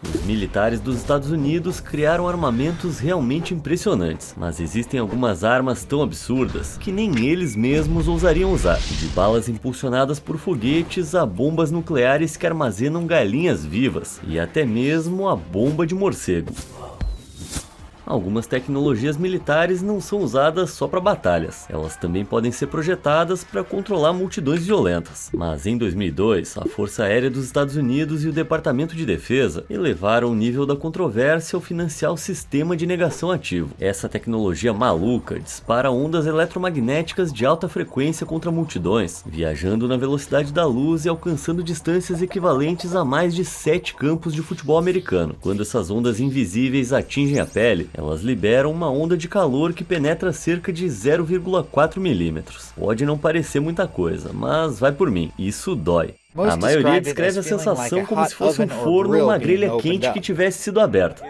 Os militares dos Estados Unidos criaram armamentos realmente impressionantes, mas existem algumas armas tão absurdas que nem eles mesmos ousariam usar, de balas impulsionadas por foguetes a bombas nucleares que armazenam galinhas vivas e até mesmo a bomba de morcego. Algumas tecnologias militares não são usadas só para batalhas, elas também podem ser projetadas para controlar multidões violentas. Mas em 2002, a Força Aérea dos Estados Unidos e o Departamento de Defesa elevaram o nível da controvérsia ao financiar o sistema de negação ativo. Essa tecnologia maluca dispara ondas eletromagnéticas de alta frequência contra multidões, viajando na velocidade da luz e alcançando distâncias equivalentes a mais de 7 campos de futebol americano. Quando essas ondas invisíveis atingem a pele, elas liberam uma onda de calor que penetra cerca de 0,4 milímetros. Pode não parecer muita coisa, mas vai por mim, isso dói. A maioria descreve a sensação como se fosse um forno ou uma grelha quente que tivesse sido aberta.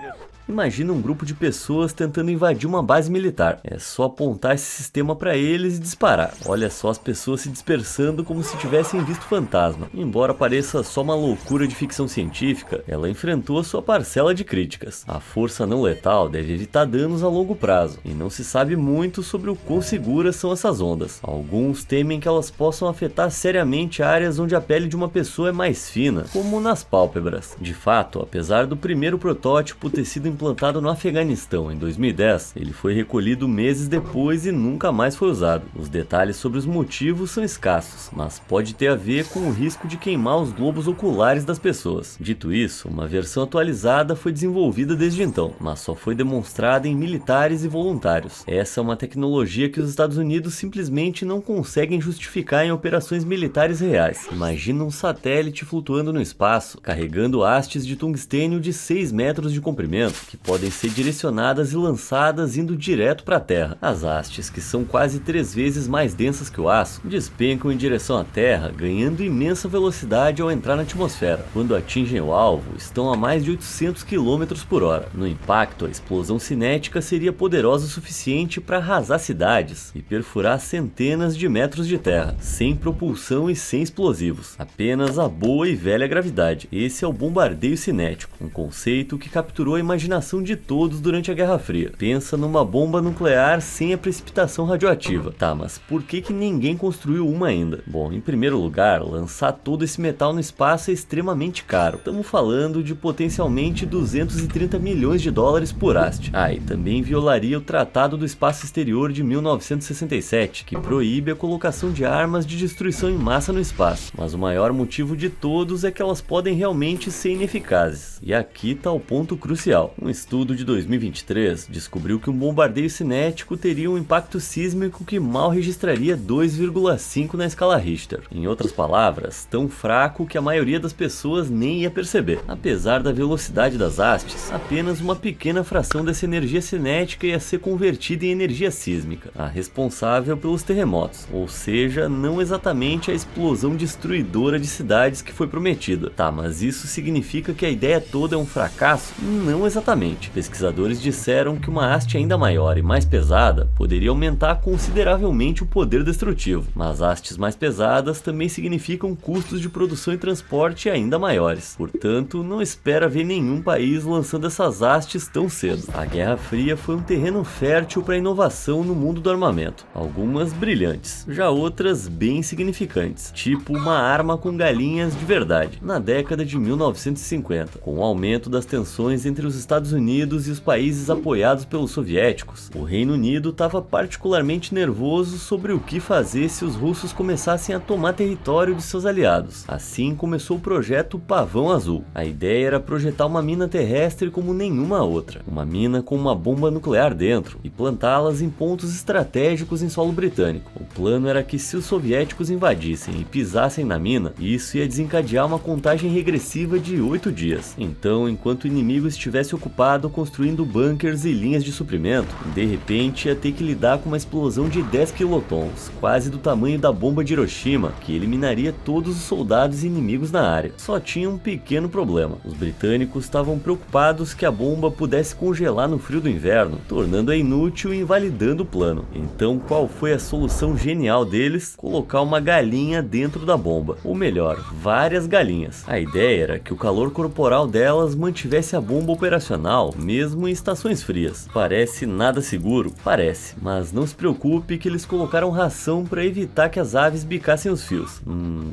Imagina um grupo de pessoas tentando invadir uma base militar. É só apontar esse sistema para eles e disparar. Olha só as pessoas se dispersando como se tivessem visto fantasma. Embora pareça só uma loucura de ficção científica, ela enfrentou a sua parcela de críticas. A força não letal deve evitar danos a longo prazo, e não se sabe muito sobre o quão seguras são essas ondas. Alguns temem que elas possam afetar seriamente áreas onde a pele de uma pessoa é mais fina, como nas pálpebras. De fato, apesar do primeiro protótipo ter sido implantado no Afeganistão em 2010, ele foi recolhido meses depois e nunca mais foi usado. Os detalhes sobre os motivos são escassos, mas pode ter a ver com o risco de queimar os globos oculares das pessoas. Dito isso, uma versão atualizada foi desenvolvida desde então, mas só foi demonstrada em militares e voluntários. Essa é uma tecnologia que os Estados Unidos simplesmente não conseguem justificar em operações militares reais. Imagina um satélite flutuando no espaço, carregando hastes de tungstênio de 6 metros de comprimento, que podem ser direcionadas e lançadas indo direto para a Terra. As hastes, que são quase 3 vezes mais densas que o aço, despencam em direção à Terra, ganhando imensa velocidade ao entrar na atmosfera. Quando atingem o alvo, estão a mais de 800 km por hora. No impacto, a explosão cinética seria poderosa o suficiente para arrasar cidades e perfurar centenas de metros de terra, sem propulsão e sem explosivos, apenas a boa e velha gravidade. Esse é o bombardeio cinético, um conceito que capturou a imaginação de todos durante a Guerra Fria. Pensa numa bomba nuclear sem a precipitação radioativa. Tá, mas por que ninguém construiu uma ainda? Bom, em primeiro lugar, lançar todo esse metal no espaço é extremamente caro. Estamos falando de potencialmente 230 milhões de dólares por haste. E também violaria o Tratado do Espaço Exterior de 1967, que proíbe a colocação de armas de destruição em massa no espaço. Mas o maior motivo de todos é que elas podem realmente ser ineficazes. E aqui está o ponto crucial. Um estudo de 2023 descobriu que um bombardeio cinético teria um impacto sísmico que mal registraria 2,5 na escala Richter. Em outras palavras, tão fraco que a maioria das pessoas nem ia perceber. Apesar da velocidade das hastes, apenas uma pequena fração dessa energia cinética ia ser convertida em energia sísmica, a responsável pelos terremotos, ou seja, não exatamente a explosão destruidora de cidades que foi prometida. Tá, mas isso significa que a ideia toda é um fracasso? Não exatamente. Pesquisadores disseram que uma haste ainda maior e mais pesada poderia aumentar consideravelmente o poder destrutivo, mas hastes mais pesadas também significam custos de produção e transporte ainda maiores. Portanto, não espera ver nenhum país lançando essas hastes tão cedo. A Guerra Fria foi um terreno fértil para a inovação no mundo do armamento, algumas brilhantes, já outras bem insignificantes, tipo uma arma com galinhas de verdade, na década de 1950, com o aumento das tensões entre os Estados Unidos e os países apoiados pelos soviéticos. O Reino Unido estava particularmente nervoso sobre o que fazer se os russos começassem a tomar território de seus aliados. Assim começou o projeto Pavão Azul. A ideia era projetar uma mina terrestre como nenhuma outra, uma mina com uma bomba nuclear dentro, e plantá-las em pontos estratégicos em solo britânico. O plano era que se os soviéticos invadissem e pisassem na mina, isso ia desencadear uma contagem regressiva de 8 dias. Então, enquanto o inimigo estivesse ocupando ocupado construindo bunkers e linhas de suprimento. De repente, ia ter que lidar com uma explosão de 10 quilotons, quase do tamanho da bomba de Hiroshima, que eliminaria todos os soldados inimigos na área. Só tinha um pequeno problema. Os britânicos estavam preocupados que a bomba pudesse congelar no frio do inverno, tornando-a inútil e invalidando o plano. Então, qual foi a solução genial deles? Colocar uma galinha dentro da bomba. Ou melhor, várias galinhas. A ideia era que o calor corporal delas mantivesse a bomba operacional, mesmo em estações frias. Parece nada seguro? Parece, mas não se preocupe que eles colocaram ração para evitar que as aves bicassem os fios.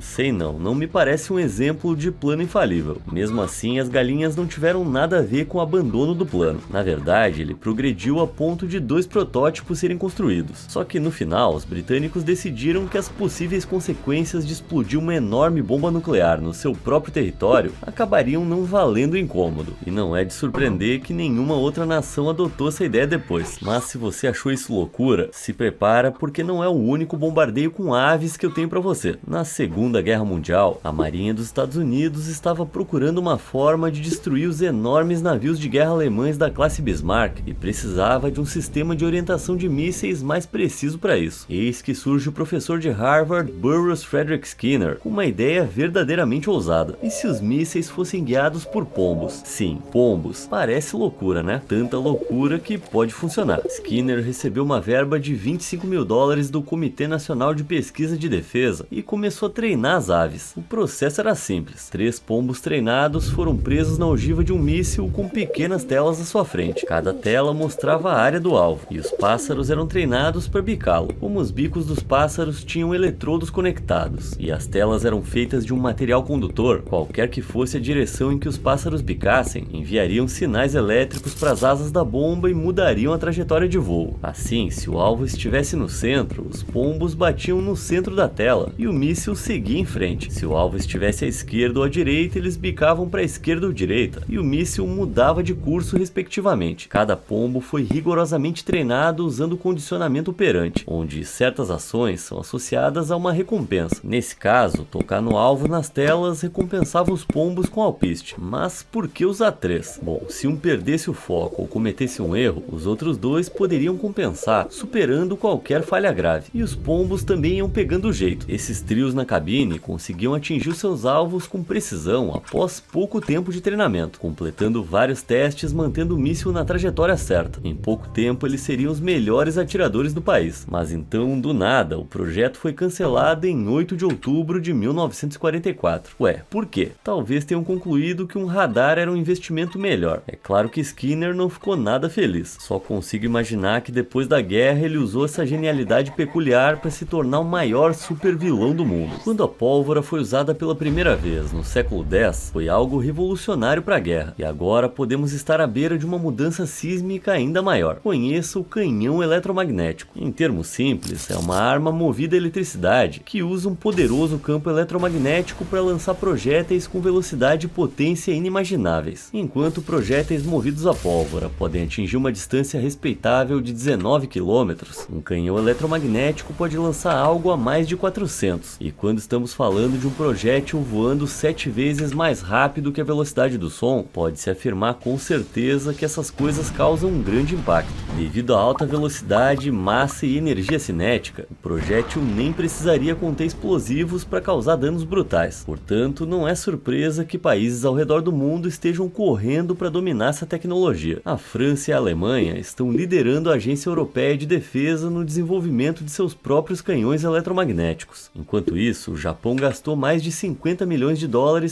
Sei não me parece um exemplo de plano infalível. Mesmo assim, as galinhas não tiveram nada a ver com o abandono do plano. Na verdade, ele progrediu a ponto de 2 protótipos serem construídos. Só que no final, os britânicos decidiram que as possíveis consequências de explodir uma enorme bomba nuclear no seu próprio território acabariam não valendo o incômodo. E não é de surpreender que nenhuma outra nação adotou essa ideia depois. Mas se você achou isso loucura, se prepara porque não é o único bombardeio com aves que eu tenho para você. Na Segunda Guerra Mundial, a Marinha dos Estados Unidos estava procurando uma forma de destruir os enormes navios de guerra alemães da classe Bismarck e precisava de um sistema de orientação de mísseis mais preciso para isso. Eis que surge o professor de Harvard, Burroughs Frederick Skinner, com uma ideia verdadeiramente ousada. E se os mísseis fossem guiados por pombos? Sim, pombos. Parece loucura, né? Tanta loucura que pode funcionar. Skinner recebeu uma verba de $25 mil do Comitê Nacional de Pesquisa de Defesa e começou a treinar as aves. O processo era simples. 3 pombos treinados foram presos na ogiva de um míssil com pequenas telas à sua frente. Cada tela mostrava a área do alvo e os pássaros eram treinados para bicá-lo. Como os bicos dos pássaros tinham eletrodos conectados e as telas eram feitas de um material condutor, qualquer que fosse a direção em que os pássaros bicassem, enviariam sinais elétricos para as asas da bomba e mudariam a trajetória de voo. Assim, se o alvo estivesse no centro, os pombos batiam no centro da tela e o míssil seguia em frente. Se o alvo estivesse à esquerda ou à direita, eles bicavam para a esquerda ou direita e o míssil mudava de curso respectivamente. Cada pombo foi rigorosamente treinado usando o condicionamento operante, onde certas ações são associadas a uma recompensa. Nesse caso, tocar no alvo nas telas recompensava os pombos com alpiste. Mas por que usar 3? Bom, se um perdesse o foco ou cometesse um erro, os outros 2 poderiam compensar, superando qualquer falha grave. E os pombos também iam pegando o jeito. Esses trios na cabine conseguiam atingir seus alvos com precisão após pouco tempo de treinamento, completando vários testes mantendo o míssil na trajetória certa. Em pouco tempo eles seriam os melhores atiradores do país. Mas então, do nada, o projeto foi cancelado em 8 de outubro de 1944. Ué, por quê? Talvez tenham concluído que um radar era um investimento melhor. É claro que Skinner não ficou nada feliz. Só consigo imaginar que depois da guerra ele usou essa genialidade peculiar para se tornar o maior super vilão do mundo. Quando a pólvora foi usada pela primeira vez no século X, foi algo revolucionário para a guerra. E agora podemos estar à beira de uma mudança sísmica ainda maior. Conheça o canhão eletromagnético. Em termos simples, é uma arma movida a eletricidade que usa um poderoso campo eletromagnético para lançar projéteis com velocidade e potência inimagináveis. Enquanto projéteis movidos a pólvora podem atingir uma distância respeitável de 19 km, um canhão eletromagnético pode lançar algo a mais de 400. E quando estamos falando de um projétil voando 7 vezes mais rápido que a velocidade do som, pode-se afirmar com certeza que essas coisas causam um grande impacto. Devido à alta velocidade, massa e energia cinética, o projétil nem precisaria conter explosivos para causar danos brutais. Portanto, não é surpresa que países ao redor do mundo estejam correndo para dominar essa tecnologia. A França e a Alemanha estão liderando a Agência Europeia de Defesa no desenvolvimento de seus próprios canhões eletromagnéticos. Enquanto isso, o Japão gastou mais de $50 milhões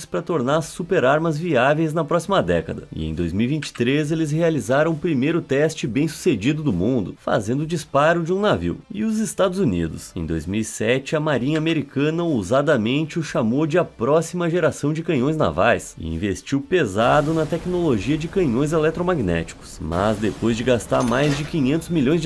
para tornar as superarmas viáveis na próxima década. E em 2023 eles realizaram o primeiro teste bem-sucedido do mundo, fazendo o disparo de um navio. E os Estados Unidos? Em 2007, a Marinha Americana ousadamente o chamou de a próxima geração de canhões navais e investiu pesado na tecnologia de canhões eletromagnéticos. Mas depois de gastar mais de $500 milhões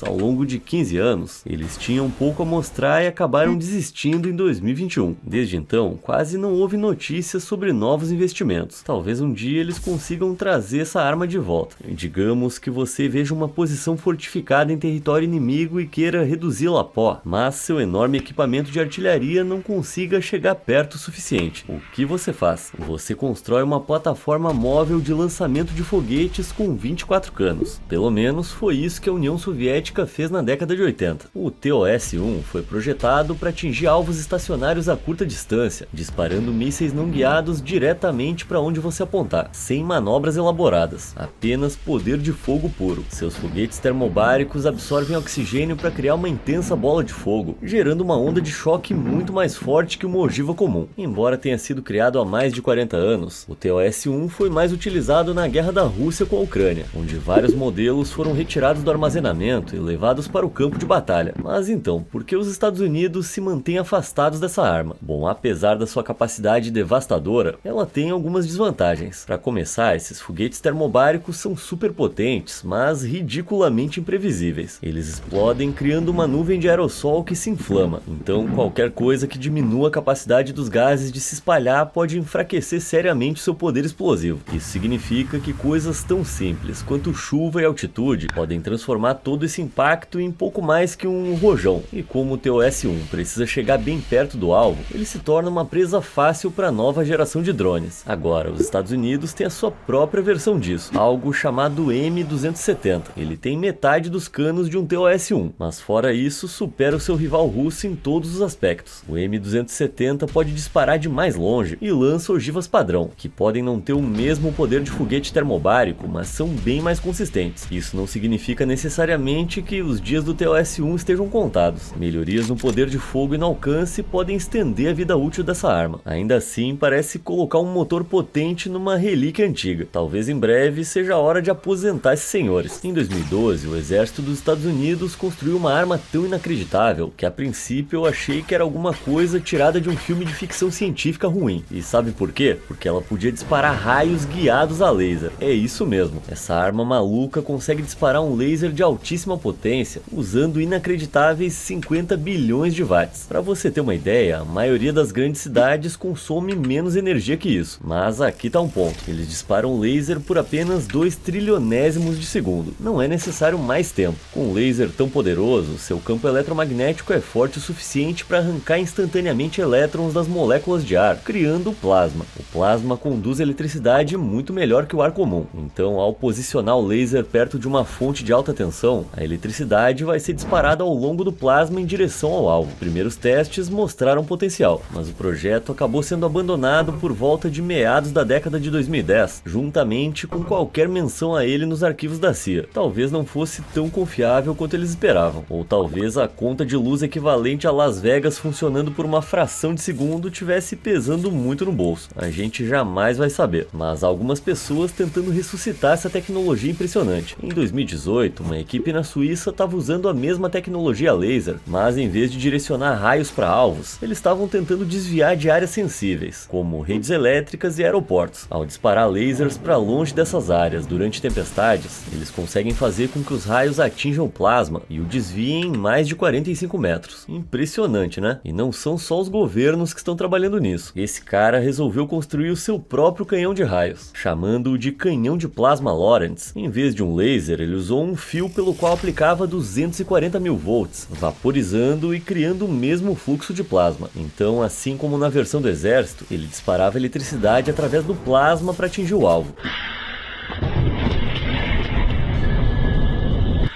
ao longo de 15 anos, eles tinham pouco a mostrar e acabaram desistindo em 2021. Desde então, quase não houve notícias sobre novos investimentos. Talvez um dia eles consigam trazer essa arma de volta. Digamos que você veja uma posição fortificada em território inimigo e queira reduzi-la a pó, mas seu enorme equipamento de artilharia não consiga chegar perto o suficiente. O que você faz? Você constrói uma plataforma móvel de lançamento lançamento de foguetes com 24 canos. Pelo menos foi isso que a União Soviética fez na década de 80. O TOS-1 foi projetado para atingir alvos estacionários a curta distância, disparando mísseis não guiados diretamente para onde você apontar, sem manobras elaboradas, apenas poder de fogo puro. Seus foguetes termobáricos absorvem oxigênio para criar uma intensa bola de fogo, gerando uma onda de choque muito mais forte que uma ogiva comum. Embora tenha sido criado há mais de 40 anos, o TOS-1 foi mais utilizado na guerra da Rússia com a Ucrânia, onde vários modelos foram retirados do armazenamento e levados para o campo de batalha. Mas então, por que os Estados Unidos se mantêm afastados dessa arma? Bom, apesar da sua capacidade devastadora, ela tem algumas desvantagens. Para começar, esses foguetes termobáricos são super potentes, mas ridiculamente imprevisíveis. Eles explodem criando uma nuvem de aerossol que se inflama, então qualquer coisa que diminua a capacidade dos gases de se espalhar pode enfraquecer seriamente seu poder explosivo. Isso significa que coisas tão simples quanto chuva e altitude podem transformar todo esse impacto em pouco mais que um rojão. E como o TOS-1 precisa chegar bem perto do alvo, ele se torna uma presa fácil para a nova geração de drones. Agora, os Estados Unidos têm a sua própria versão disso, algo chamado M270. Ele tem metade dos canos de um TOS-1, mas fora isso, supera o seu rival russo em todos os aspectos. O M270 pode disparar de mais longe e lança ogivas padrão, que podem não ter o mesmo poder de foguete termobárico, mas são bem mais consistentes. Isso não significa necessariamente que os dias do TOS-1 estejam contados. Melhorias no poder de fogo e no alcance podem estender a vida útil dessa arma. Ainda assim, parece colocar um motor potente numa relíquia antiga. Talvez em breve seja a hora de aposentar esses senhores. Em 2012, o exército dos Estados Unidos construiu uma arma tão inacreditável que a princípio eu achei que era alguma coisa tirada de um filme de ficção científica ruim. E sabe por quê? Porque ela podia disparar raios guiados a laser. É isso mesmo. Essa arma maluca consegue disparar um laser de altíssima potência usando inacreditáveis 50 bilhões de watts. Para você ter uma ideia, a maioria das grandes cidades consome menos energia que isso. Mas aqui tá um ponto. Eles disparam laser por apenas 2 trilionésimos de segundo. Não é necessário mais tempo. Com um laser tão poderoso, seu campo eletromagnético é forte o suficiente para arrancar instantaneamente elétrons das moléculas de ar, criando o plasma. O plasma conduz eletricidade muito melhor que o ar comum. Então, ao posicionar o laser perto de uma fonte de alta tensão, a eletricidade vai ser disparada ao longo do plasma em direção ao alvo. Primeiros testes mostraram potencial, mas o projeto acabou sendo abandonado por volta de meados da década de 2010, juntamente com qualquer menção a ele nos arquivos da CIA. Talvez não fosse tão confiável quanto eles esperavam, ou talvez a conta de luz equivalente a Las Vegas funcionando por uma fração de segundo tivesse pesando muito no bolso. A gente jamais vai saber, mas há algumas pessoas tentando ressuscitar essa tecnologia impressionante. Em 2018, uma equipe na Suíça estava usando a mesma tecnologia laser, mas em vez de direcionar raios para alvos, eles estavam tentando desviar de áreas sensíveis, como redes elétricas e aeroportos. Ao disparar lasers para longe dessas áreas durante tempestades, eles conseguem fazer com que os raios atinjam o plasma e o desviem em mais de 45 metros. Impressionante, né? E não são só os governos que estão trabalhando nisso. Esse cara resolveu construir o seu próprio canhão de raios, chamando-o de canhão de plasma Lorentz. Em vez de um laser, ele usou um fio pelo qual aplicava 240 mil volts, vaporizando e criando o mesmo fluxo de plasma. Então, assim como na versão do exército, ele disparava eletricidade através do plasma para atingir o alvo.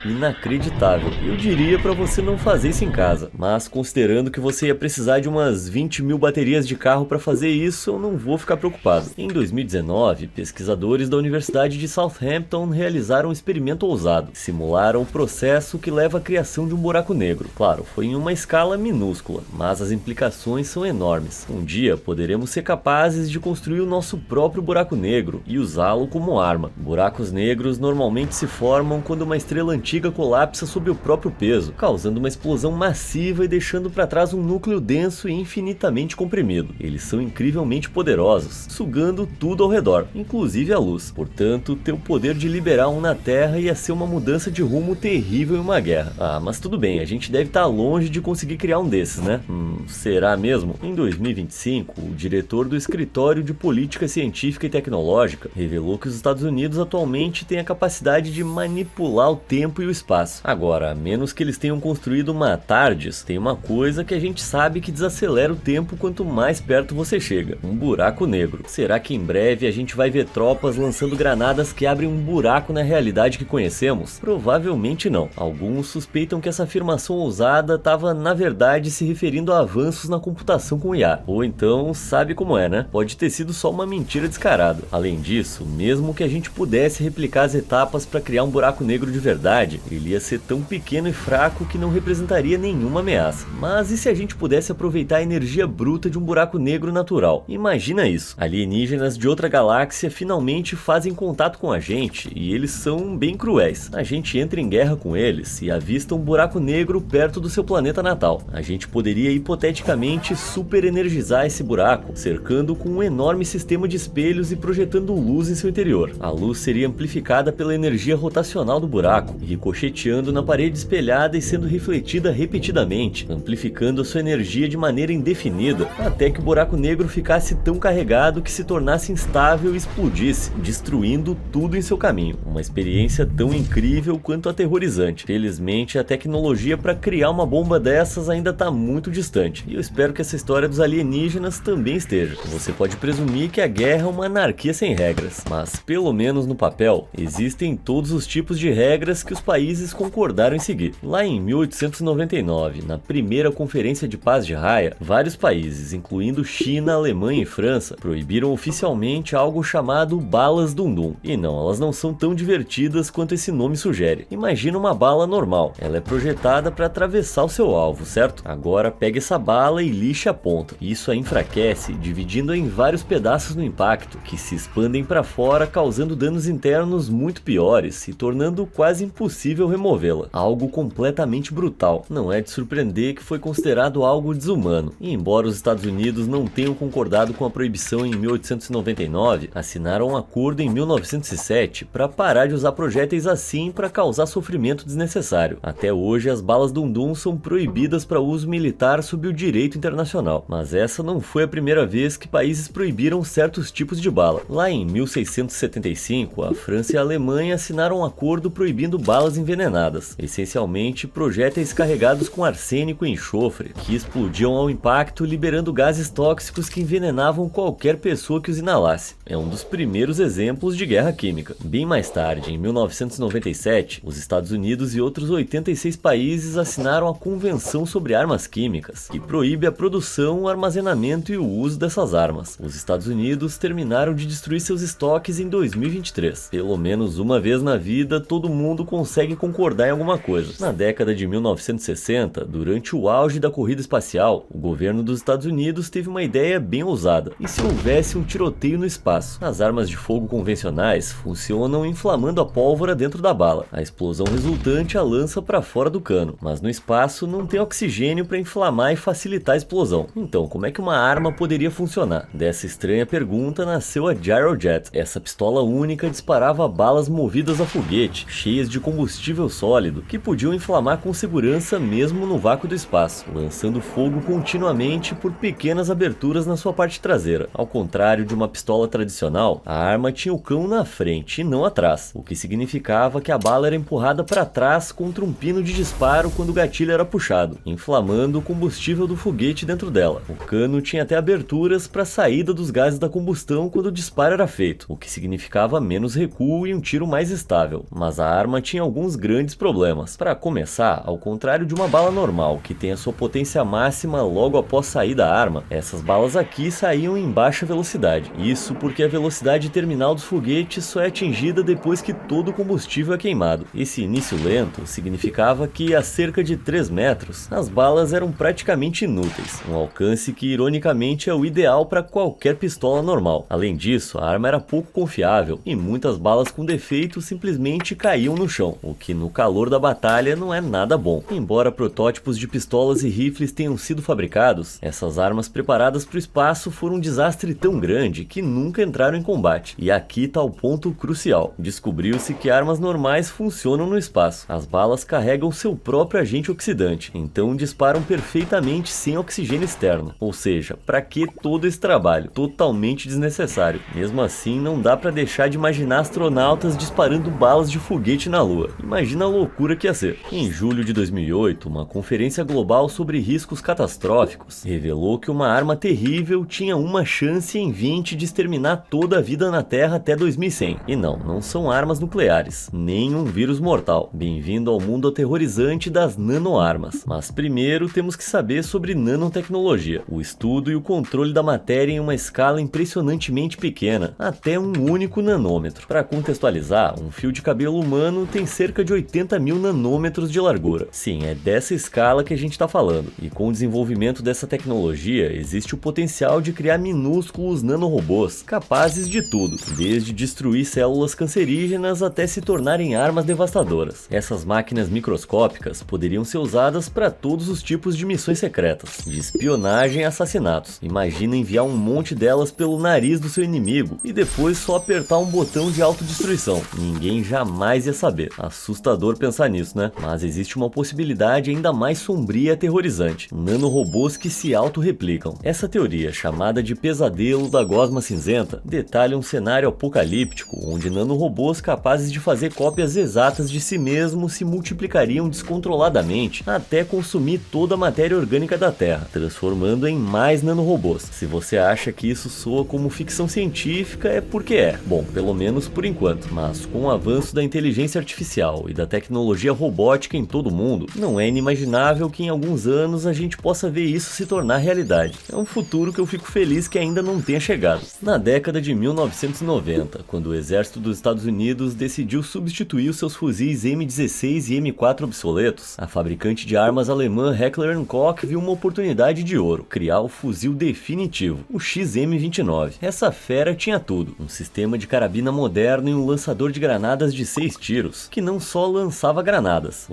Inacreditável. Eu diria para você não fazer isso em casa, mas considerando que você ia precisar de umas 20 mil baterias de carro para fazer isso, eu não vou ficar preocupado. Em 2019, pesquisadores da Universidade de Southampton realizaram um experimento ousado. Simularam o processo que leva à criação de um buraco negro. Claro, foi em uma escala minúscula, mas as implicações são enormes. Um dia poderemos ser capazes de construir o nosso próprio buraco negro e usá-lo como arma. Buracos negros normalmente se formam quando uma estrela antiga colapsa sob o próprio peso, causando uma explosão massiva e deixando para trás um núcleo denso e infinitamente comprimido. Eles são incrivelmente poderosos, sugando tudo ao redor, inclusive a luz. Portanto, ter o poder de liberar um na Terra ia ser uma mudança de rumo terrível em uma guerra. Ah, mas tudo bem, a gente deve estar longe de conseguir criar um desses, né? Será mesmo? Em 2025, o diretor do Escritório de Política Científica e Tecnológica revelou que os Estados Unidos atualmente têm a capacidade de manipular o tempo e o espaço. Agora, a menos que eles tenham construído uma TARDIS, tem uma coisa que a gente sabe que desacelera o tempo quanto mais perto você chega: um buraco negro. Será que em breve a gente vai ver tropas lançando granadas que abrem um buraco na realidade que conhecemos? Provavelmente não. Alguns suspeitam que essa afirmação ousada estava, na verdade, se referindo a avanços na computação com IA. Ou então, sabe como é, né? Pode ter sido só uma mentira descarada. Além disso, mesmo que a gente pudesse replicar as etapas para criar um buraco negro de verdade, ele ia ser tão pequeno e fraco que não representaria nenhuma ameaça. Mas e se a gente pudesse aproveitar a energia bruta de um buraco negro natural? Imagina isso: alienígenas de outra galáxia finalmente fazem contato com a gente e eles são bem cruéis. A gente entra em guerra com eles e avista um buraco negro perto do seu planeta natal. A gente poderia hipoteticamente super energizar esse buraco, cercando com um enorme sistema de espelhos e projetando luz em seu interior. A luz seria amplificada pela energia rotacional do buraco, ricocheteando na parede espelhada e sendo refletida repetidamente, amplificando a sua energia de maneira indefinida, até que o buraco negro ficasse tão carregado que se tornasse instável e explodisse, destruindo tudo em seu caminho. Uma experiência tão incrível quanto aterrorizante. Felizmente, a tecnologia para criar uma bomba dessas ainda está muito distante, e eu espero que essa história dos alienígenas também esteja. Você pode presumir que a guerra é uma anarquia sem regras, mas pelo menos no papel, existem todos os tipos de regras que os países concordaram em seguir. Lá em 1899, na primeira Conferência de Paz de Haia, vários países, incluindo China, Alemanha e França, proibiram oficialmente algo chamado balas Dum-Dum. E não, elas não são tão divertidas quanto esse nome sugere. Imagina uma bala normal, ela é projetada para atravessar o seu alvo, certo? Agora pegue essa bala e lixe a ponta. Isso a enfraquece, dividindo-a em vários pedaços no impacto, que se expandem para fora, causando danos internos muito piores e tornando quase impossível removê-la. Algo completamente brutal. Não é de surpreender que foi considerado algo desumano. E embora os Estados Unidos não tenham concordado com a proibição em 1899, assinaram um acordo em 1907 para parar de usar projéteis assim para causar sofrimento desnecessário. Até hoje, as balas Dum-Dum são proibidas para uso militar sob o direito internacional. Mas essa não foi a primeira vez que países proibiram certos tipos de bala. Lá em 1675, a França e a Alemanha assinaram um acordo proibindo balas envenenadas, essencialmente projéteis carregados com arsênico e enxofre, que explodiam ao impacto, liberando gases tóxicos que envenenavam qualquer pessoa que os inalasse. É um dos primeiros exemplos de guerra química. Bem mais tarde, em 1997, os Estados Unidos e outros 86 países assinaram a Convenção sobre Armas Químicas, que proíbe a produção, o armazenamento e o uso dessas armas. Os Estados Unidos terminaram de destruir seus estoques em 2023. Pelo menos uma vez na vida, todo mundo consegue concordar em alguma coisa. Na década de 1960, durante o auge da corrida espacial, o governo dos Estados Unidos teve uma ideia bem ousada: e se houvesse um tiroteio no espaço? As armas de fogo convencionais funcionam inflamando a pólvora dentro da bala. A explosão resultante a lança para fora do cano, mas no espaço não tem oxigênio para inflamar e facilitar a explosão. Então, como é que uma arma poderia funcionar? Dessa estranha pergunta nasceu a Gyrojet. Essa pistola única disparava balas movidas a foguete, cheias de combustível sólido, que podiam inflamar com segurança mesmo no vácuo do espaço, lançando fogo continuamente por pequenas aberturas na sua parte traseira. Ao contrário de uma pistola tradicional, a arma tinha o cão na frente e não atrás, o que significava que a bala era empurrada para trás contra um pino de disparo quando o gatilho era puxado, inflamando o combustível do foguete dentro dela. O cano tinha até aberturas para a saída dos gases da combustão quando o disparo era feito, o que significava menos recuo e um tiro mais estável. Mas a arma tinha alguns grandes problemas. Para começar, ao contrário de uma bala normal, que tem a sua potência máxima logo após sair da arma, essas balas aqui saíam em baixa velocidade. Isso porque a velocidade terminal dos foguetes só é atingida depois que todo o combustível é queimado. Esse início lento significava que a cerca de 3 metros, as balas eram praticamente inúteis, um alcance que ironicamente é o ideal para qualquer pistola normal. Além disso, a arma era pouco confiável e muitas balas com defeito simplesmente caíam no chão, o que no calor da batalha não é nada bom. Embora protótipos de pistolas e rifles tenham sido fabricados, essas armas preparadas para o espaço foram um desastre tão grande que nunca entraram em combate. E aqui está o ponto crucial: descobriu-se que armas normais funcionam no espaço. As balas carregam seu próprio agente oxidante, então disparam perfeitamente sem oxigênio externo. Ou seja, para que todo esse trabalho? Totalmente desnecessário. Mesmo assim, não dá para deixar de imaginar astronautas disparando balas de foguete na Lua. Imagina a loucura que ia ser. Em julho de 2008, uma conferência global sobre riscos catastróficos revelou que uma arma terrível tinha uma chance em 20 de exterminar toda a vida na Terra até 2100. E não são armas nucleares, nem um vírus mortal. Bem-vindo ao mundo aterrorizante das nanoarmas. Mas primeiro temos que saber sobre nanotecnologia, o estudo e o controle da matéria em uma escala impressionantemente pequena, até um único nanômetro. Para contextualizar, um fio de cabelo humano tem cerca de 80 mil nanômetros de largura. Sim, é dessa escala que a gente está falando. E com o desenvolvimento dessa tecnologia, existe o potencial de criar minúsculos nanorobôs, capazes de tudo, desde destruir células cancerígenas até se tornarem armas devastadoras. Essas máquinas microscópicas poderiam ser usadas para todos os tipos de missões secretas, de espionagem a assassinatos. Imagina enviar um monte delas pelo nariz do seu inimigo e depois só apertar um botão de autodestruição. Ninguém jamais ia saber. Assustador pensar nisso, né? Mas existe uma possibilidade ainda mais sombria e aterrorizante: nanorobôs que se autorreplicam. Essa teoria, chamada de pesadelo da gosma cinzenta, detalha um cenário apocalíptico onde nanorobôs capazes de fazer cópias exatas de si mesmos se multiplicariam descontroladamente até consumir toda a matéria orgânica da Terra, transformando em mais nanorobôs. Se você acha que isso soa como ficção científica, é porque é. Bom, pelo menos por enquanto. Mas com o avanço da inteligência artificial e da tecnologia robótica em todo o mundo, não é inimaginável que em alguns anos a gente possa ver isso se tornar realidade. É um futuro que eu fico feliz que ainda não tenha chegado. Na década de 1990, quando o exército dos Estados Unidos decidiu substituir os seus fuzis M16 e M4 obsoletos, a fabricante de armas alemã Heckler & Koch viu uma oportunidade de ouro: criar o fuzil definitivo, o XM29. Essa fera tinha tudo: um sistema de carabina moderno e um lançador de granadas de 6 tiros, que não só lançava granadas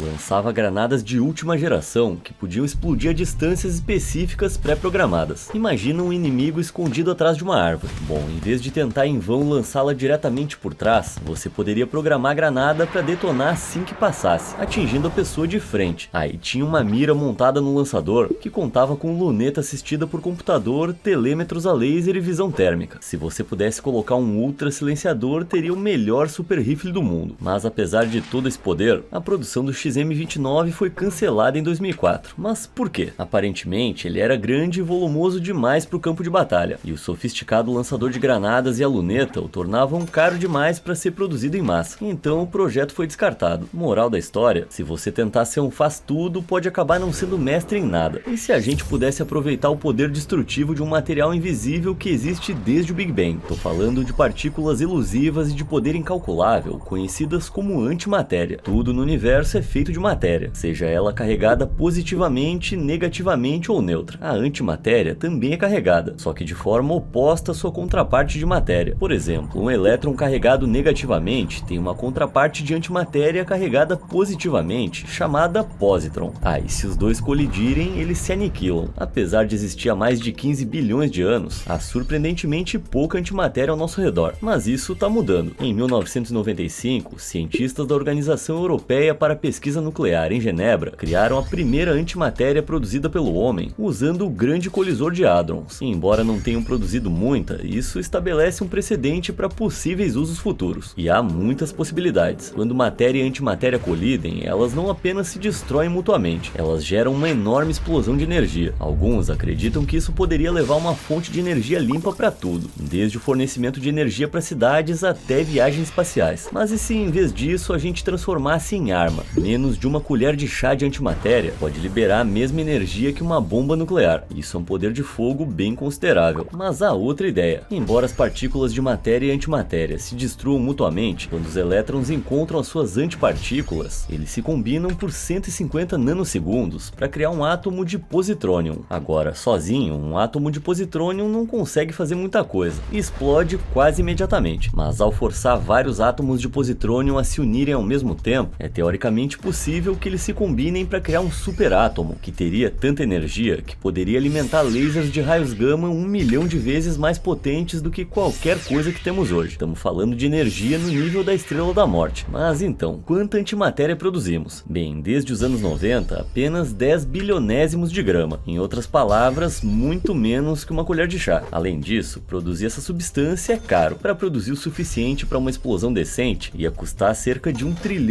de última geração, que podiam explodir a distâncias específicas pré-programadas. Imagina um inimigo escondido atrás de uma árvore. Bom, em vez de tentar em vão lançá-la diretamente por trás, você poderia programar a granada para detonar assim que passasse, atingindo a pessoa de frente. Aí tinha uma mira montada no lançador, que contava com luneta assistida por computador, telêmetros a laser e visão térmica. Se você pudesse colocar um ultra silenciador, teria o melhor super rifle do mundo. Mas apesar de todo esse poder, a produção do XM29 foi cancelada em 2004. Mas por quê? Aparentemente, ele era grande e volumoso demais para o campo de batalha, e o sofisticado lançador de granadas e a luneta o tornavam caro demais para ser produzido em massa. Então o projeto foi descartado. Moral da história: se você tentar ser um faz-tudo, pode acabar não sendo mestre em nada. E se a gente pudesse aproveitar o poder destrutivo de um material invisível que existe desde o Big Bang? Tô falando de partículas elusivas e de poder incalculável, conhecidas como antimatéria. Tudo no universo é feito de matéria, seja ela carregada positivamente, negativamente ou neutra. A antimatéria também é carregada, só que de forma oposta à sua contraparte de matéria. Por exemplo, um elétron carregado negativamente tem uma contraparte de antimatéria carregada positivamente, chamada positron. E se os dois colidirem, eles se aniquilam. Apesar de existir há mais de 15 bilhões de anos, há surpreendentemente pouca antimatéria ao nosso redor. Mas isso está mudando. Em 1995, cientistas da Organização Europeia para a Pesquisa Nuclear em Genebra criaram a primeira antimatéria produzida pelo homem usando o Grande Colisor de Hadrons. E embora não tenham produzido muita, isso estabelece um precedente para possíveis usos futuros. E há muitas possibilidades. Quando matéria e antimatéria colidem, elas não apenas se destroem mutuamente, elas geram uma enorme explosão de energia. Alguns acreditam que isso poderia levar uma fonte de energia limpa para tudo, desde o fornecimento de energia para cidades até viagens espaciais. Mas e se em vez disso a gente transformasse em arma? Menos de uma colher de chá de antimatéria pode liberar a mesma energia que uma bomba nuclear. Isso é um poder de fogo bem considerável. Mas há outra ideia. Embora as partículas de matéria e antimatéria se destruam mutuamente, quando os elétrons encontram as suas antipartículas, eles se combinam por 150 nanosegundos para criar um átomo de positrônium. Agora, sozinho, um átomo de positrônium não consegue fazer muita coisa e explode quase imediatamente. Mas ao forçar vários átomos de positrônium a se unirem ao mesmo tempo, é teoricamente possível que eles se combinem para criar um superátomo, que teria tanta energia que poderia alimentar lasers de raios gama 1 milhão de vezes mais potentes do que qualquer coisa que temos hoje. Estamos falando de energia no nível da Estrela da Morte. Mas então, quanta antimatéria produzimos? Bem, desde os anos 90, apenas 10 bilionésimos de grama. Em outras palavras, muito menos que uma colher de chá. Além disso, produzir essa substância é caro. Para produzir o suficiente para uma explosão decente, ia custar cerca de de $1 trilhão.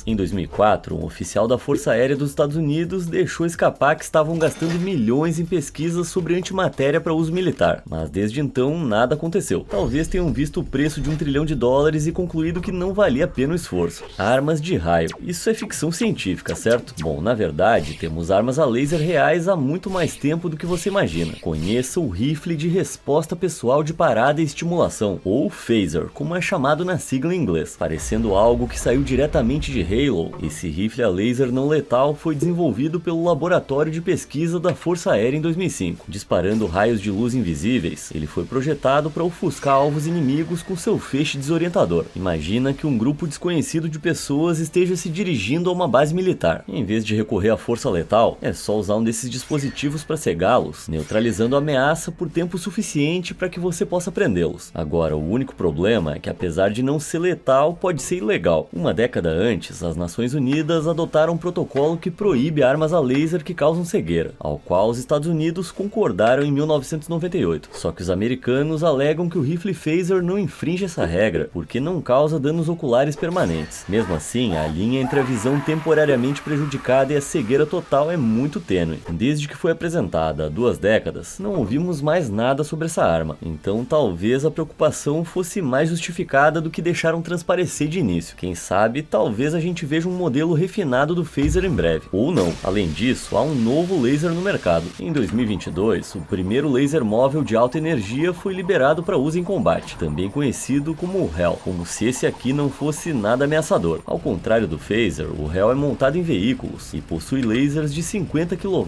Em 2004, um oficial da Força Aérea dos Estados Unidos deixou escapar que estavam gastando milhões em pesquisas sobre antimatéria para uso militar, mas desde então nada aconteceu. Talvez tenham visto o preço de $1 trilhão e concluído que não valia a pena o esforço. Armas de raio. Isso é ficção científica, certo? Bom, na verdade, temos armas a laser reais há muito mais tempo do que você imagina. Conheça o rifle de resposta pessoal de parada e estimulação, ou phaser, como é chamado na sigla em inglês. Parecendo algo que saiu diretamente de Halo, esse rifle a laser não letal foi desenvolvido pelo Laboratório de Pesquisa da Força Aérea em 2005. Disparando raios de luz invisíveis, ele foi projetado para ofuscar alvos inimigos com seu feixe desorientador. Imagina que um grupo desconhecido de pessoas esteja se dirigindo a uma base militar. Em vez de recorrer à força letal, é só usar um desses dispositivos para cegá-los, neutralizando a ameaça por tempo suficiente para que você possa prendê-los. Agora, o único problema é que, apesar de não ser letal, pode ser ilegal. Uma década antes, as Nações Unidas adotaram um protocolo que proíbe armas a laser que causam cegueira, ao qual os Estados Unidos concordaram em 1998. Só que os americanos alegam que o rifle phaser não infringe essa regra, porque não causa danos oculares permanentes. Mesmo assim, a linha entre a visão temporariamente prejudicada e a cegueira total é muito tênue. Desde que foi apresentada há 2 décadas, não ouvimos mais nada sobre essa arma, então talvez a preocupação fosse mais justificada do que deixaram transparecer de início. Quem sabe, talvez a gente veja um modelo refinado do phaser em breve, ou não. Além disso, há um novo laser no mercado. Em 2022, o primeiro laser móvel de alta energia foi liberado para uso em combate, também conhecido como o Hell, como se esse aqui não fosse nada ameaçador. Ao contrário do phaser, o Hell é montado em veículos e possui lasers de 50 kW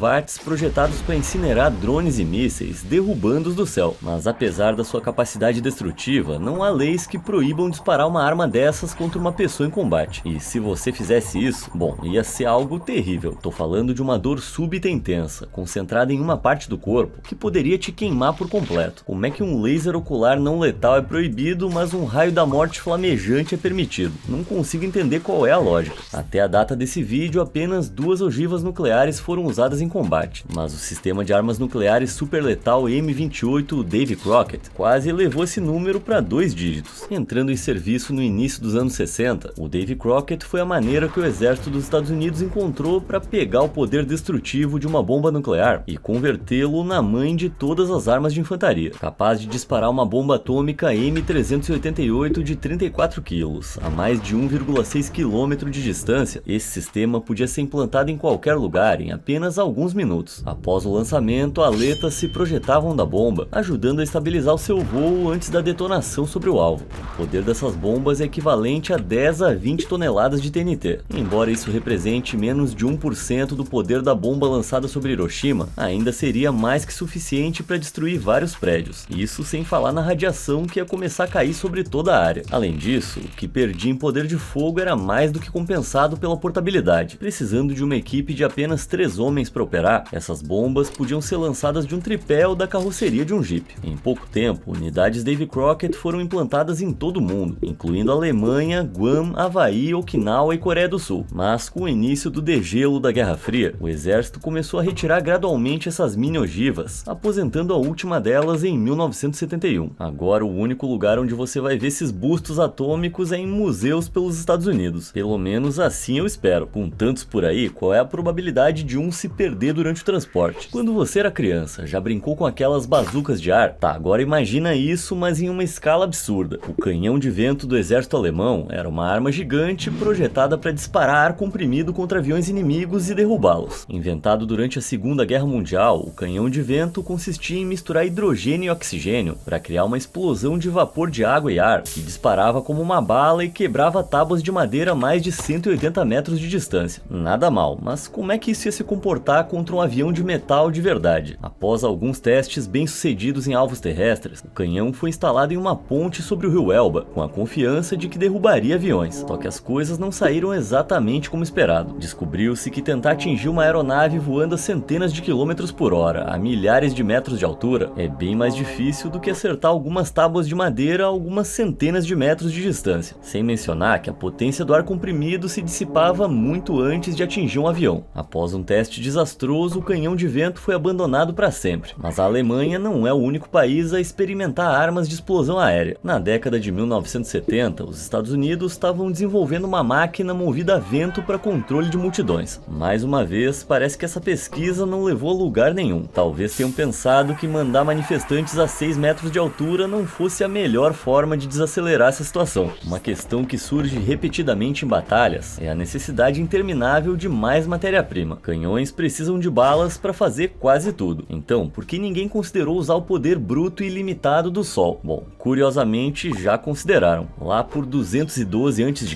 projetados para incinerar drones e mísseis, derrubando-os do céu. Mas apesar da sua capacidade destrutiva, não há leis que proíbam disparar uma arma dessas contra uma pessoa em combate. E se você fizesse isso, bom, ia ser algo terrível. Tô falando de uma dor súbita e intensa, concentrada em uma parte do corpo, que poderia te queimar por completo. Como é que um laser ocular não letal é proibido, mas um raio da morte flamejante é permitido? Não consigo entender qual é a lógica. Até a data desse vídeo, apenas 2 ogivas nucleares foram usadas em combate, mas o sistema de armas nucleares super letal M28 Davy Crockett quase elevou esse número para 2 dígitos. Entrando em serviço no início dos anos 60, o Davy Crockett foi a maneira que o exército dos Estados Unidos encontrou para pegar o poder destrutivo de uma bomba nuclear e convertê-lo na mãe de todas as armas de infantaria, capaz de disparar uma bomba atômica M388 de 34 kg, a mais de 1,6 km de distância. Esse sistema podia ser implantado em qualquer lugar em apenas alguns minutos. Após o lançamento, aletas se projetavam da bomba, ajudando a estabilizar o seu voo antes da detonação sobre o alvo. O poder dessas bombas é equivalente a 10 a 20 toneladas de TNT. Embora isso represente menos de 1% do poder da bomba lançada sobre Hiroshima, ainda seria mais que suficiente para destruir vários prédios. Isso sem falar na radiação que ia começar a cair sobre toda a área. Além disso, o que perdia em poder de fogo era mais do que compensado pela portabilidade. Precisando de uma equipe de apenas 3 homens para operar, essas bombas podiam ser lançadas de um tripé ou da carroceria de um Jeep. Em pouco tempo, unidades Davy Crockett foram implantadas em todo o mundo, incluindo a Alemanha, Guam, Havaí, Okinawa e Coreia do Sul. Mas com o início do degelo da Guerra Fria, o exército começou a retirar gradualmente essas mini-ogivas, aposentando a última delas em 1971. Agora, o único lugar onde você vai ver esses bustos atômicos é em museus pelos Estados Unidos. Pelo menos assim eu espero. Com tantos por aí, qual é a probabilidade de um se perder durante o transporte? Quando você era criança, já brincou com aquelas bazucas de ar? Tá, agora imagina isso, mas em uma escala absurda. O canhão de vento do exército alemão era uma arma gigante projetada para disparar ar comprimido contra aviões inimigos e derrubá-los. Inventado durante a Segunda Guerra Mundial, o canhão de vento consistia em misturar hidrogênio e oxigênio para criar uma explosão de vapor de água e ar, que disparava como uma bala e quebrava tábuas de madeira a mais de 180 metros de distância. Nada mal, mas como é que isso ia se comportar contra um avião de metal de verdade? Após alguns testes bem-sucedidos em alvos terrestres, o canhão foi instalado em uma ponte sobre o rio Elba, com a confiança de que derrubaria aviões. Só que as coisas não saíram exatamente como esperado. Descobriu-se que tentar atingir uma aeronave voando a centenas de quilômetros por hora, a milhares de metros de altura, é bem mais difícil do que acertar algumas tábuas de madeira a algumas centenas de metros de distância. Sem mencionar que a potência do ar comprimido se dissipava muito antes de atingir um avião. Após um teste desastroso, o canhão de vento foi abandonado para sempre. Mas a Alemanha não é o único país a experimentar armas de explosão aérea. Na década de 1970, os Estados Unidos estavam desenvolvendo uma máquina movida a vento para controle de multidões. Mais uma vez, parece que essa pesquisa não levou a lugar nenhum. Talvez tenham pensado que mandar manifestantes a 6 metros de altura não fosse a melhor forma de desacelerar essa situação. Uma questão que surge repetidamente em batalhas é a necessidade interminável de mais matéria-prima. Canhões precisam de balas para fazer quase tudo. Então, por que ninguém considerou usar o poder bruto e ilimitado do Sol? Bom, curiosamente já consideraram. Lá por 212 a.C.,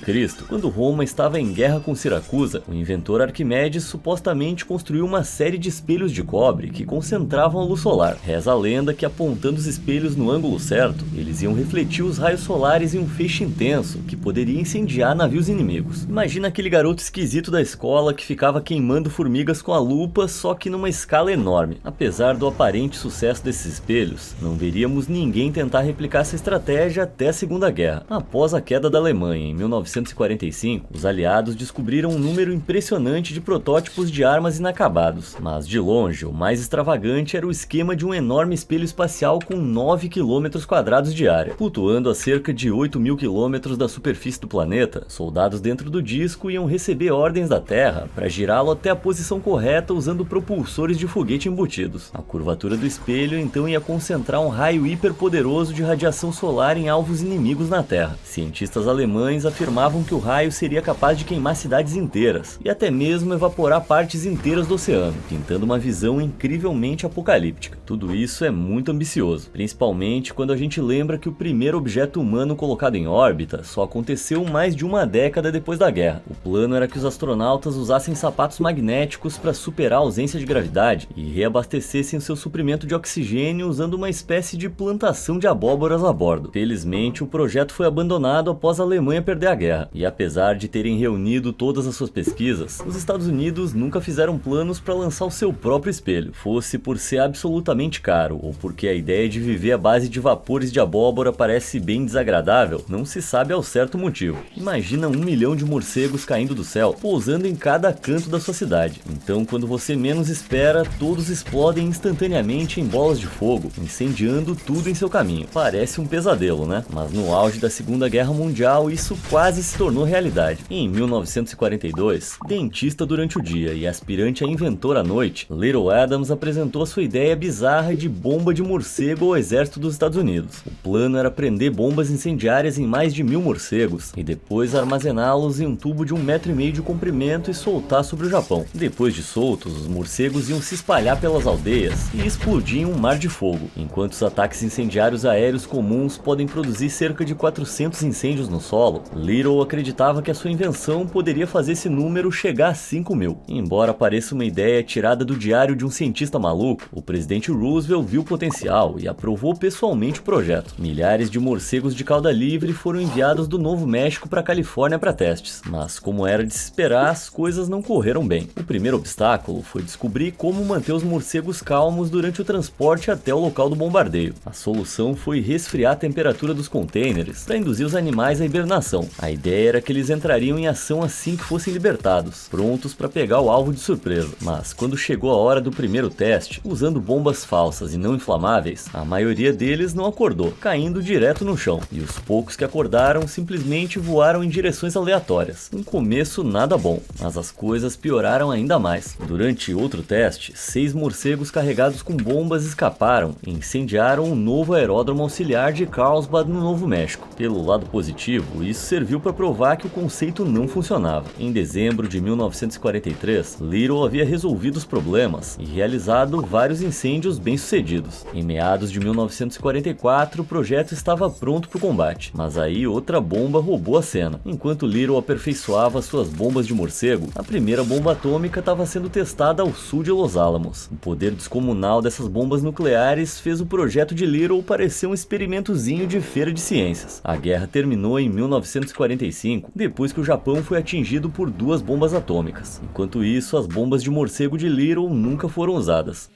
quando Roma estava em guerra com Siracusa, o inventor Arquimedes supostamente construiu uma série de espelhos de cobre que concentravam a luz solar. Reza a lenda que, apontando os espelhos no ângulo certo, eles iam refletir os raios solares em um feixe intenso que poderia incendiar navios inimigos. Imagina aquele garoto esquisito da escola que ficava queimando formigas com a lupa, só que numa escala enorme. Apesar do aparente sucesso desses espelhos, não veríamos ninguém tentar replicar essa estratégia até a Segunda Guerra. Após a queda da Alemanha em 1945, os aliados descobriram um número impressionante de protótipos de armas inacabados, mas de longe o mais extravagante era o esquema de um enorme espelho espacial com 9 km² de área. Flutuando a cerca de 8.000 km da superfície do planeta, soldados dentro do disco iam receber ordens da Terra para girá-lo até a posição correta usando propulsores de foguete embutidos. A curvatura do espelho então ia concentrar um raio hiperpoderoso de radiação solar em alvos inimigos na Terra. Cientistas alemães afirmavam que o raio seria capaz de queimar cidades inteiras e até mesmo evaporar partes inteiras do oceano, pintando uma visão incrivelmente apocalíptica. Tudo isso é muito ambicioso, principalmente quando a gente lembra que o primeiro objeto humano colocado em órbita só aconteceu mais de uma década depois da guerra. O plano era que os astronautas usassem sapatos magnéticos para superar a ausência de gravidade e reabastecessem o seu suprimento de oxigênio usando uma espécie de plantação de abóboras a bordo. Felizmente, o projeto foi abandonado após a Alemanha perder a guerra, e apesar de terem reunido todas as suas pesquisas, os Estados Unidos nunca fizeram planos para lançar o seu próprio espelho, fosse por ser absolutamente caro ou porque a ideia de viver à base de vapores de abóbora parece bem desagradável, não se sabe ao certo motivo. Imagina 1 milhão de morcegos caindo do céu, pousando em cada canto da sua cidade. Então, quando você menos espera, todos explodem instantaneamente em bolas de fogo, incendiando tudo em seu caminho. Parece um pesadelo, né? Mas no auge da Segunda Guerra Mundial, isso quase se tornou realidade. Em 1942, dentista durante o dia e aspirante a inventor à noite, Little Adams apresentou sua ideia bizarra de bomba de morcego ao exército dos Estados Unidos. O plano era prender bombas incendiárias em mais de 1.000 morcegos e depois armazená-los em um tubo de 1,5 metro de comprimento e soltar sobre o Japão. Depois de soltos, os morcegos iam se espalhar pelas aldeias e explodir em um mar de fogo. Enquanto os ataques incendiários aéreos comuns podem produzir cerca de 400 incêndios no solo, Little acreditava que a sua invenção poderia fazer esse número chegar a 5.000. Embora pareça uma ideia tirada do diário de um cientista maluco, o presidente Roosevelt viu o potencial e aprovou pessoalmente o projeto. Milhares de morcegos de cauda livre foram enviados do Novo México para a Califórnia para testes, mas como era de se esperar, as coisas não correram bem. O primeiro obstáculo foi descobrir como manter os morcegos calmos durante o transporte até o local do bombardeio. A solução foi resfriar a temperatura dos containers para induzir os animais à hibernação. A ideia era que eles entrariam em ação assim que fossem libertados, prontos para pegar o alvo de surpresa. Mas quando chegou a hora do primeiro teste, usando bombas falsas e não inflamáveis, a maioria deles não acordou, caindo direto no chão, e os poucos que acordaram simplesmente voaram em direções aleatórias. Um começo nada bom, mas as coisas pioraram ainda mais. Durante outro teste, 6 morcegos carregados com bombas escaparam e incendiaram um novo aeródromo auxiliar de Carlsbad, no Novo México. Pelo lado positivo, isso serviu para provar que o conceito não funcionava. Em dezembro de 1943, Little havia resolvido os problemas e realizado vários incêndios bem-sucedidos. Em meados de 1944, o projeto estava pronto para o combate, mas aí outra bomba roubou a cena. Enquanto Little aperfeiçoava suas bombas de morcego, a primeira bomba atômica estava sendo testada ao sul de Los Alamos. O poder descomunal dessas bombas nucleares fez o projeto de Little parecer um experimentozinho de feira de ciências. A guerra terminou em 1945, depois que o Japão foi atingido por 2 bombas atômicas. Enquanto isso, as bombas de morcego de Little nunca foram usadas.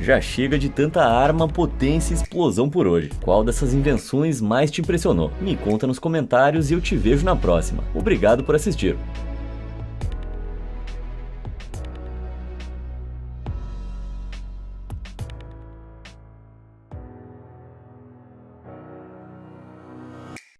Já chega de tanta arma, potência e explosão por hoje. Qual dessas invenções mais te impressionou? Me conta nos comentários e eu te vejo na próxima. Obrigado por assistir.